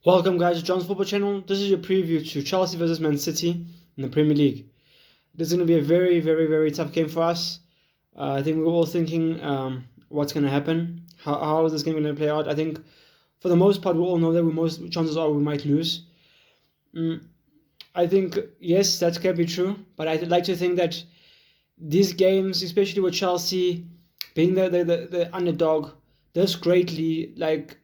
Welcome, guys, to John's Football Channel. This is your preview to Chelsea versus Man City in the Premier League. This is going to be a very, very, very tough game for us. I think we're all thinking what's going to happen. How is this game going to play out? I think for the most part, we all know that most chances are we might lose. I think, yes, that can be true, but I'd like to think that these games, especially with Chelsea being the underdog, does greatly. Like,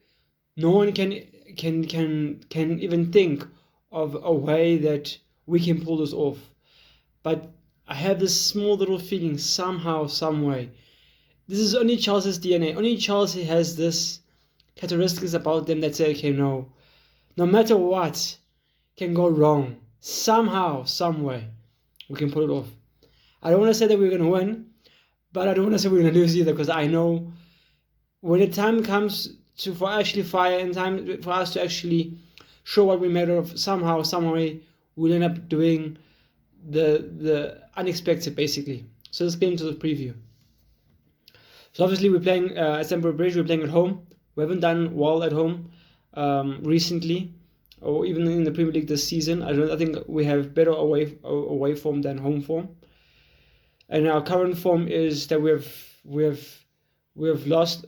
no one can even think of a way that we can pull this off. But I have this small little feeling somehow, some way. This is only Chelsea's DNA. Only Chelsea has this characteristics about them that say, okay, no matter what can go wrong, somehow, some way, we can pull it off. I don't want to say that we're going to win, but I don't want to say we're going to lose either, because I know when the time comes for actually fire and time for us to actually show what we made of, somehow, some way, we'll end up doing the unexpected, basically. So let's get into the preview. So obviously we're playing at Stamford Bridge. We're playing at home. We haven't done well at home recently, or even in the Premier League this season. I think we have better away form than home form. And our current form is that we have lost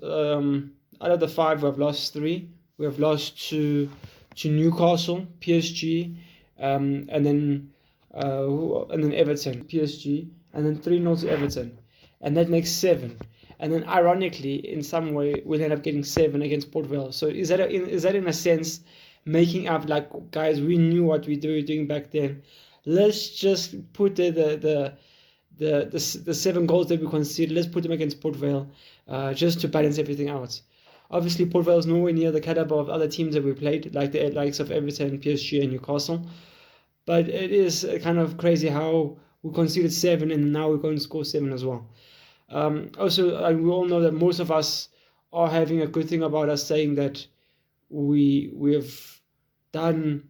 out of the 5. We have lost 3. We have lost to Newcastle, PSG, and then Everton, PSG, and then 3-0 to Everton, and that makes 7. And then ironically, in some way, we'll end up getting 7 against Port Vale. So is that in a sense making up, like, guys, we knew what we were doing back then. Let's just put the 7 goals that we conceded, let's put them against Port Vale, just to balance everything out. Obviously, Port Vale is nowhere near the caliber of other teams that we played, like the likes of Everton, PSG, and Newcastle. But it is kind of crazy how we conceded 7 and now we're going to score 7 as well. Also, we all know that most of us are having a good thing about us, saying that we have done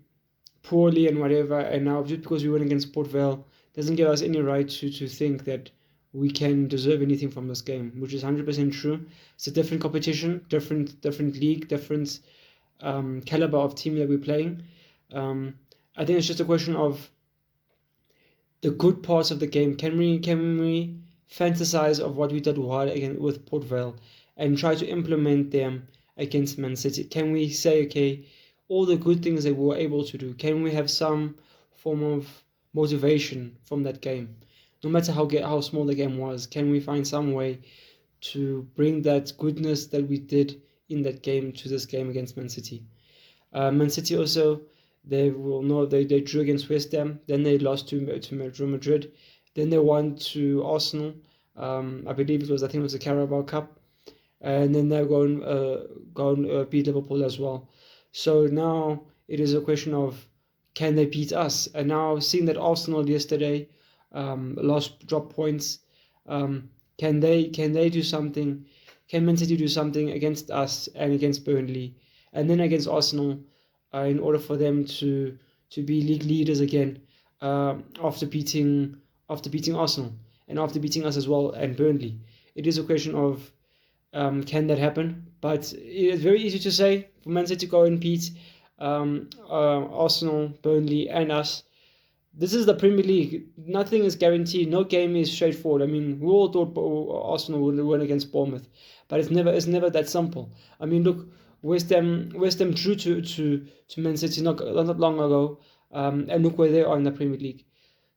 poorly and whatever, and now just because we went against Port Vale doesn't give us any right to think that we can deserve anything from this game, which is 100% true. It's a different competition, different league, different caliber of team that we're playing. I think it's just a question of the good parts of the game. Can we fantasize of what we did well again with Port Vale and try to implement them against Man City? Can we say, okay, all the good things that we were able to do, can we have some form of motivation from that game? No matter how small the game was, can we find some way to bring that goodness that we did in that game to this game against Man City? Man City also, they will know they drew against West Ham, then they lost to Real Madrid, then they won to Arsenal. I think it was the Carabao Cup, and then they're going beat Liverpool as well. So now it is a question of, can they beat us? And now seeing that Arsenal yesterday drop points, can they do something? Can Man City do something against us and against Burnley and then against Arsenal, in order for them to be league leaders again, after beating Arsenal and after beating us as well and Burnley? It is a question of, can that happen? But it's very easy to say for Man City to go and beat Arsenal, Burnley, and us. This is the Premier League. Nothing is guaranteed. No game is straightforward. I mean, we all thought Arsenal would win against Bournemouth, but it's never that simple. I mean, look, West Ham drew to Man City not long ago, and look where they are in the Premier League.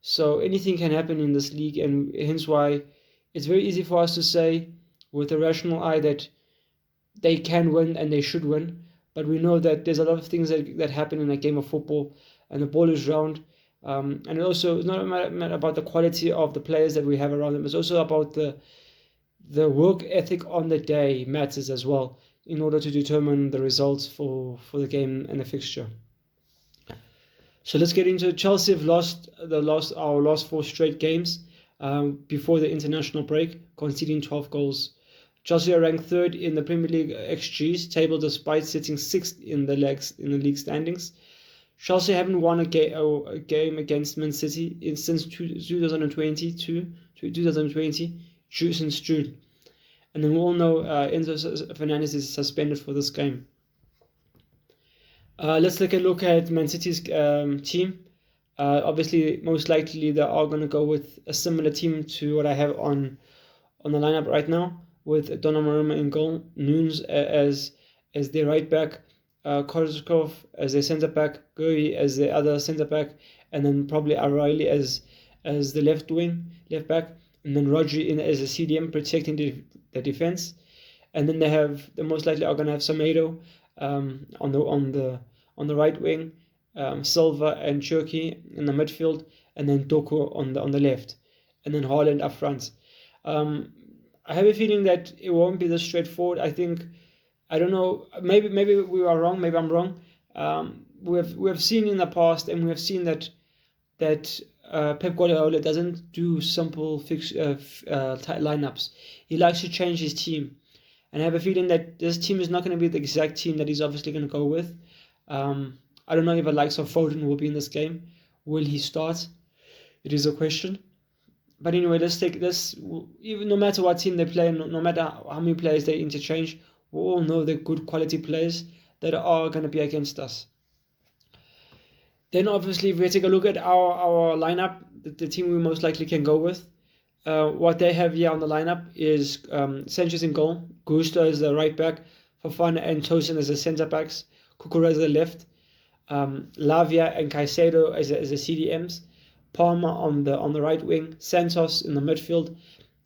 So anything can happen in this league, and hence why it's very easy for us to say with a rational eye that they can win and they should win. But we know that there's a lot of things that happen in a game of football, and the ball is round. And it also, it's not a matter about the quality of the players that we have around them. It's also about the work ethic on the day matters as well, in order to determine the results for the game and the fixture. So let's get into it. Chelsea have lost our last 4 straight games before the international break, conceding 12 goals. Chelsea are ranked 3rd in the Premier League XGs table, despite sitting 6th in the league standings. Chelsea haven't won a game against Man City since 2020 since June. And then we all know Enzo Fernandez is suspended for this game. Let's take a look at Man City's team. Obviously, most likely they are going to go with a similar team to what I have on the lineup right now, with Donnarumma in goal, Nunes as their right back, Korzkov as their centre back, Gui as the other centre back, and then probably O'Reilly as the left back, and then Rodri in as a CDM protecting the defense, and then they most likely are going to have Semedo on the right wing, Silva and Cherki in the midfield, and then Doku on the left, and then Haaland up front. I have a feeling that it won't be this straightforward. I don't know. Maybe we are wrong. Maybe I'm wrong. We have seen in the past, and we have seen that Pep Guardiola doesn't do simple lineups. He likes to change his team, and I have a feeling that this team is not going to be the exact team that he's obviously going to go with. I don't know if the likes of Foden will be in this game. Will he start? It is a question. But anyway, let's take this. Even no matter what team they play, no matter how many players they interchange, we all know they're good quality players that are going to be against us. Then obviously, if we take a look at our lineup, the team we most likely can go with, what they have here on the lineup is Sanchez in goal, Gusto as the right back, Fofana and Tosin as the centre backs, Cucurella as the left, Lavia and Caicedo as the CDMs, Palmer on the right wing, Santos in the midfield,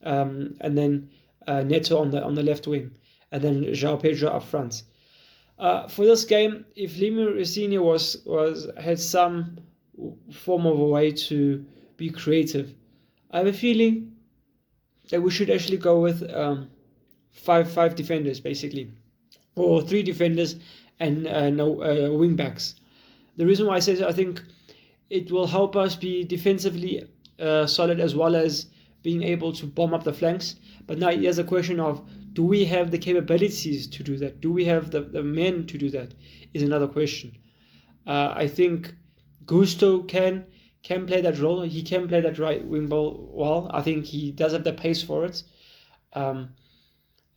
and then Neto on the left wing, and then João Pedro up front. For this game, if Lima Rosini had some form of a way to be creative, I have a feeling that we should actually go with five defenders basically, or 3 defenders and no wing backs. The reason why I say so, I think it will help us be defensively solid, as well as being able to bomb up the flanks. But now here's a question of, do we have the capabilities to do that? Do we have the men to do that? Is another question. I think Gusto can play that role. He can play that right wing ball well. I think he does have the pace for it.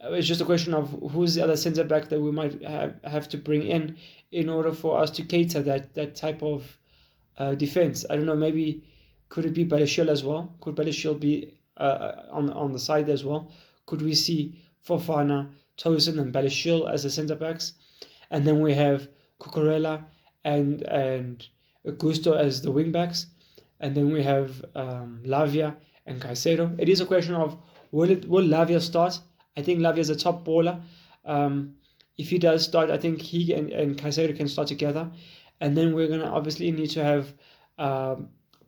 It's just a question of who's the other centre back that we might have to bring in order for us to cater that type of defense. I don't know, maybe could it be Balenciaga as well? Could Balenciaga be on the side as well? Could we see Fofana, Tosin and Balenciaga as the centre backs? And then we have Cucurella and Gusto as the wing backs. And then we have Lavia and Caicedo. It is a question of, will Lavia start? I think Lavia is a top baller. If he does start, I think he and Caicedo can start together. And then we're going to obviously need to have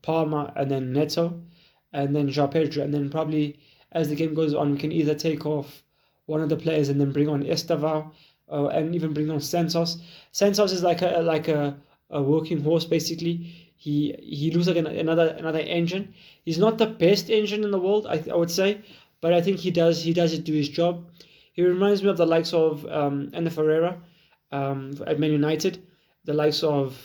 Palmer and then Neto and then João Pedro. And then probably as the game goes on, we can either take off one of the players and then bring on Estevao and even bring on Santos. Santos is like a working horse, basically. He looks like another engine. He's not the best engine in the world, I would say, but I think he does do his job. He reminds me of the likes of Ender Ferreira at Man United, the likes of,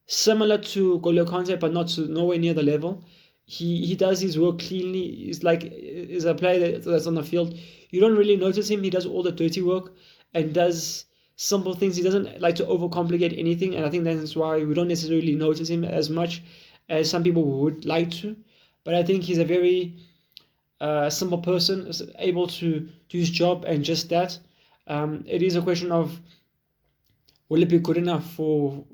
similar to Golio Conte, but nowhere near the level. He does his work cleanly. He's a player that's on the field. You don't really notice him. He does all the dirty work and does simple things. He doesn't like to overcomplicate anything, and I think that's why we don't necessarily notice him as much as some people would like to. But I think he's a very simple person, able to do his job, and just that. It is a question of, will it be good enough for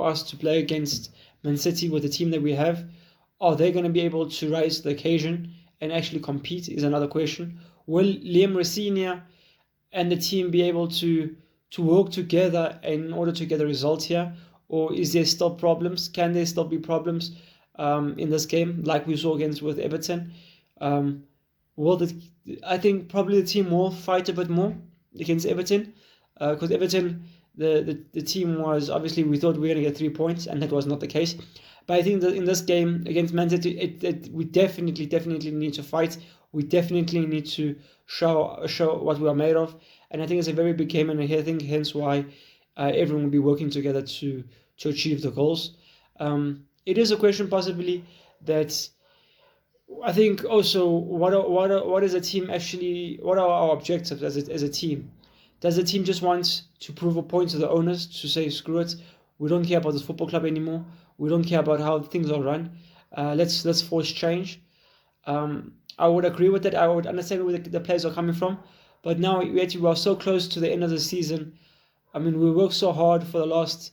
us to play against Man City with the team that we have? Are they going to be able to rise to the occasion and actually compete is another question. Will Liam Rosenior and the team be able to work together in order to get a result here? Or is there still problems? Can there still be problems in this game like we saw with Everton? I think probably the team will fight a bit more against Everton because Everton, the team was, obviously we thought we were going to get 3 points, and that was not the case. But I think that in this game against Man City, we definitely need to fight. We definitely need to show what we are made of. And I think it's a very big game, and I think hence why everyone will be working together to achieve the goals. It is a question possibly that I think also what is a team actually? What are our objectives as a team? Does the team just want to prove a point to the owners to say, screw it, we don't care about this football club anymore, we don't care about how things are run, let's force change? I would agree with that. I would understand where the players are coming from, but now we are so close to the end of the season. I mean, we worked so hard for the last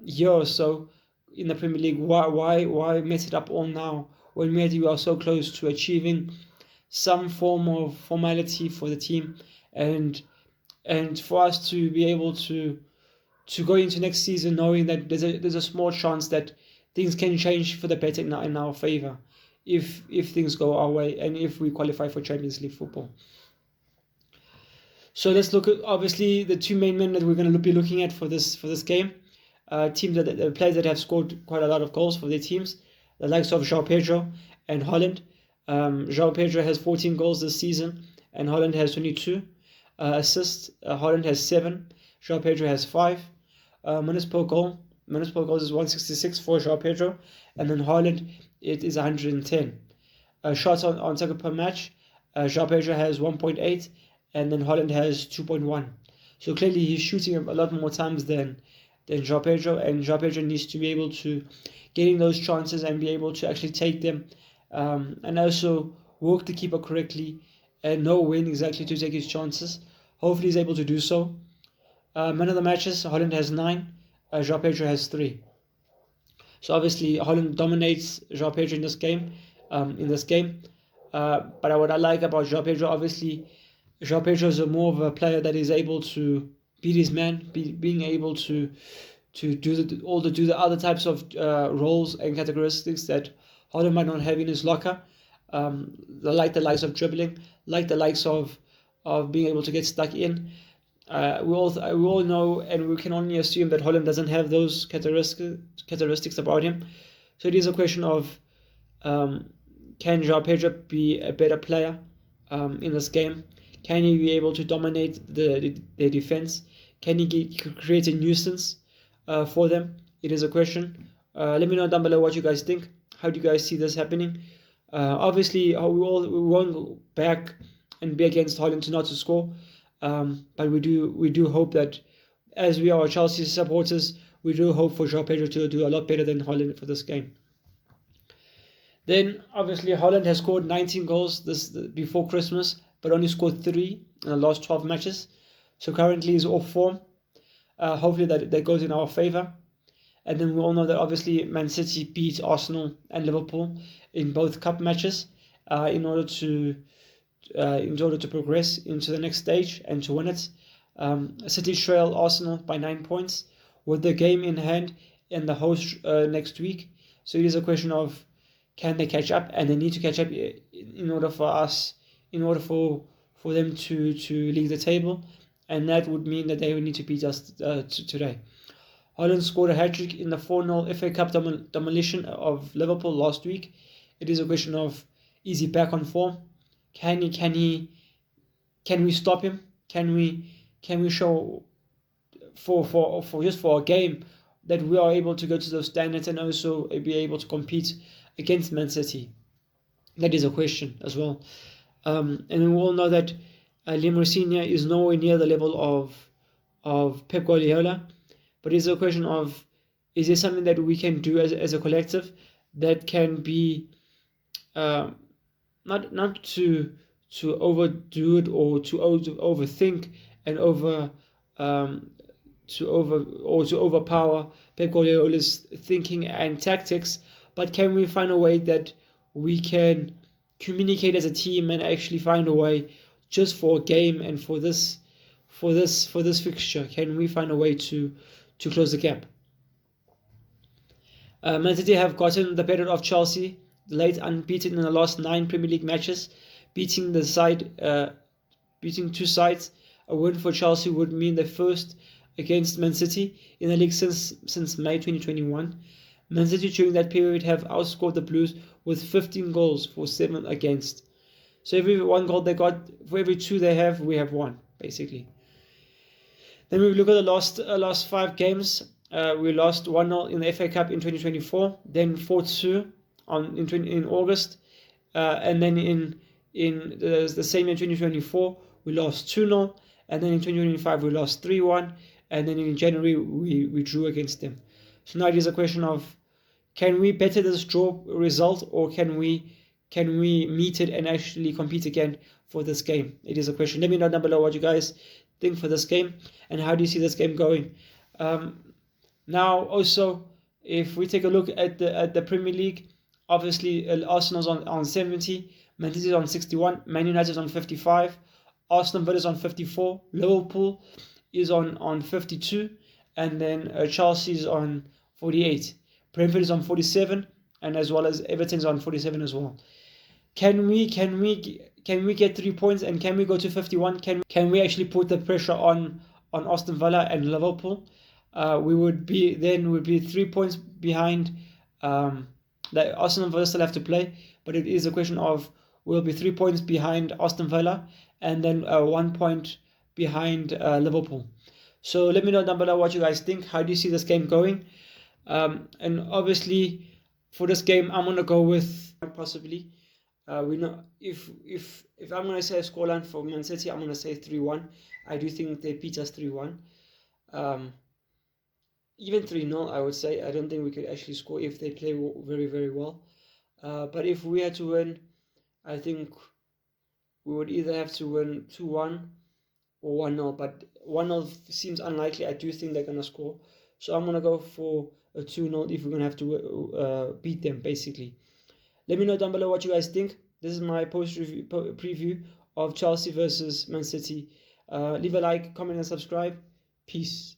year or so in the Premier League. Why mess it up all now when we are so close to achieving some form of formality for the team, and for us to be able to go into next season knowing that there's a small chance that things can change for the better in our favor if things go our way and if we qualify for Champions League football. So let's look at obviously the two main men that we're going to be looking at for this game. Teams the players that have scored quite a lot of goals for their teams, the likes of João Pedro and Holland. João Pedro has 14 goals this season, and Holland has 22 assists. Holland has 7. João Pedro has 5. Minutes per goals is 166 for João Pedro, and then Holland it is 110. Shots on target per match, João Pedro has 1.8, and then Holland has 2.1. So clearly he's shooting a lot more times than João Pedro, and João Pedro needs to be able to get in those chances and be able to actually take them, and also work the keeper correctly and know when exactly to take his chances. Hopefully he's able to do so. Man of the matches, Holland has 9, João Pedro has 3. So obviously Holland dominates João Pedro in this game. But what I like about João Pedro, obviously, João Pedro is more of a player that is able to beat his man, being able to do the other types of roles and characteristics that Holland might not have in his locker. The likes of dribbling, like the likes of being able to get stuck in. We all know, and we can only assume that Holland doesn't have those characteristics about him. So it is a question of can João Pedro be a better player in this game? Can he be able to dominate the defense? Can he create a nuisance for them? It is a question. Let me know down below what you guys think. How do you guys see this happening? Obviously, we won't go back and be against Holland not to score. But we do hope that, as we are Chelsea supporters, we do hope for João Pedro to do a lot better than Holland for this game. Then obviously Holland has scored 19 goals before Christmas, but only scored 3 in the last 12 matches. So currently he's off form. Hopefully that goes in our favour. And then we all know that obviously Man City beat Arsenal and Liverpool in both cup matches in order to progress into the next stage and to win it. City trail Arsenal by 9 points with the game in hand in the host next week. So it is a question of, can they catch up? And they need to catch up in order for them to lead the table, and that would mean that they would need to beat us today. Holland scored a hat-trick in the 4-0 FA Cup demolition of Liverpool last week. It is a question of, is he back on form? Can we stop him? Can we show for a game that we are able to go to those standards and also be able to compete against Man City? That is a question as well. And we all know that Liam Rosinha is nowhere near the level of Pep Guardiola, but it's a question of, is there something that we can do as a collective that can be not to overdo it or to overthink and to overpower Pep Guardiola's thinking and tactics, but can we find a way that we can communicate as a team and actually find a way just for a game and for this fixture? Can we find a way to close the gap? Man City have gotten the better of Chelsea, late unbeaten in the last 9 Premier League matches, beating two sides. A win for Chelsea would mean the first against Man City in the league since May 2021. Man City during that period have outscored the Blues with 15 goals for 7 against. So every 1 goal they got, for every 2 they have, we have 1, basically. Then we look at the last 5 games. We lost 1-0 in the FA Cup in 2024, then 4-2 in August, and then in the same year 2024 we lost 2-0, and then in 2025 we lost 3-1, and then in January we drew against them. So now it is a question of, can we better this draw result, or can we meet it and actually compete again for this game? It is a question. Let me know down below what you guys think for this game, and how do you see this game going. Now also, if we take a look at the Premier League, obviously Arsenal's on 70, Man City's on 61, Man United's on 55, Arsenal Villa's on 54, Liverpool is on 52, and then Chelsea's on 48. Brentford is on 47, and as well as Everton's on 47 as well. Can we get 3 points, and can we go to 51? Can we actually put the pressure on Aston Villa and Liverpool? We would be 3 points behind. That Arsenal Villa still have to play, but it is a question of, we'll be 3 points behind Aston Villa, and then 1 point behind Liverpool. So let me know down below what you guys think. How do you see this game going? And obviously for this game, I'm gonna go with possibly. We know if I'm gonna say a scoreline for Man City, I'm gonna say 3-1. I do think they beat us 3-1. Even 3-0, I would say. I don't think we could actually score if they play very, very well. But if we had to win, I think we would either have to win 2-1 or 1-0. But 1-0 seems unlikely. I do think they're going to score. So I'm going to go for a 2-0 if we're going to have to beat them, basically. Let me know down below what you guys think. This is my preview of Chelsea versus Man City. Leave a like, comment, and subscribe. Peace.